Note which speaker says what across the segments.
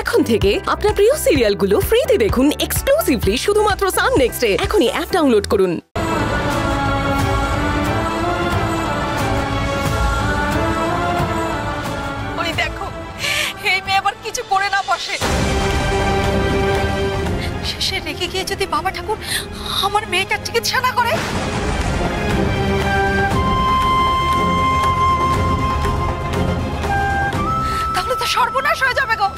Speaker 1: এখন থেকে আপনার প্রিয় সিরিয়ালগুলো ফ্রিতে দেখুন এক্সক্লুসিভলি শুধুমাত্র সান নেক্সটে। এখনই অ্যাপ ডাউনলোড করুন।
Speaker 2: ওই দেখো, এই মেয়ে আবার কিছু করে না বসে। শেষে রেখে গিয়ে যদি বাবা ঠাকুর আমার মেয়েটার চিকিৎসা না করে, তাহলে তো সর্বনাশ হয়ে যাবে গো।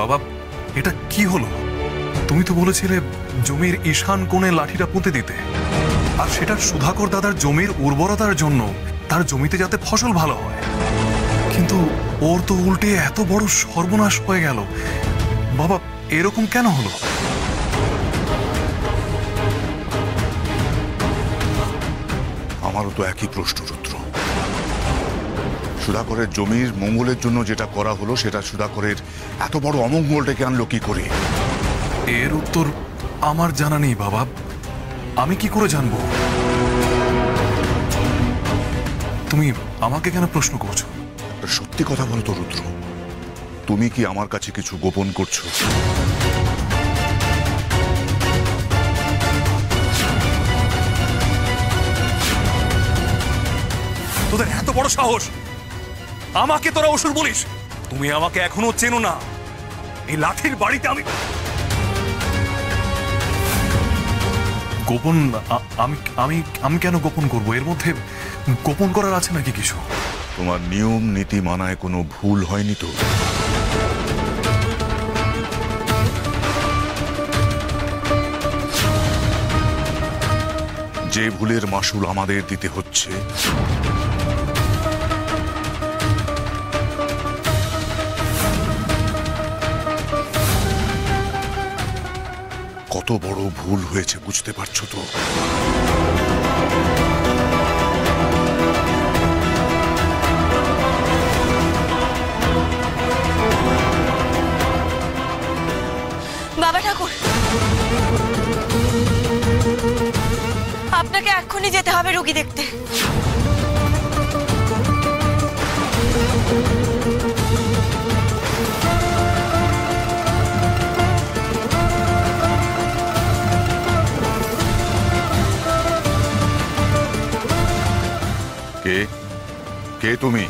Speaker 3: বাবা, এটা কি হলো? তুমি তো বলেছিলে জমির ঈশান কোণে লাঠিটা পুঁতে দিতে, আর সেটা সুধাকর দাদার জমির উর্বরতার জন্য, তার জমিতে যাতে ফসল ভালো হয়। কিন্তু ওর তো উল্টে এত বড় সর্বনাশ হয়ে গেল। বাবা, এরকম কেন হলো?
Speaker 4: আমারও তো একই প্রশ্ন, রুদ্র। সুধাকরের জমির মঙ্গলের জন্য যেটা করা হলো, সেটা সুধাকরের এত বড় অমঙ্গল ডেকে আনলো কি করে?
Speaker 3: এর উত্তর আমার জানা নেই বাবা। আমি কি করে জানবো? তুমি আমাকে কেন প্রশ্ন করছো?
Speaker 4: সত্যি কথা বলো তো রুদ্র, তুমি কি আমার কাছে কিছু গোপন করছো?
Speaker 3: তোদের এত বড় সাহস, আমাকে তোরা অসুর বলিস? তুমি আমাকে এখনো চেনো না। এই লাঠির বাড়িতে আমি গোপন আমি আমি আমি কেন গোপন করব? এর মধ্যে গোপন করার আছে নাকি কিছু?
Speaker 4: তোমার নিয়ম নীতি মানায় কোনো ভুল হয়নি তো? যে ভুলের মাসুল আমাদের দিতে হচ্ছে, কত বড় ভুল হয়েছে বুঝতে পারছো তো?
Speaker 2: বাবা ঠাকুর, আপনাকে এক্ষুনি যেতে হবে রোগী দেখতে।
Speaker 4: কে কে তুমি?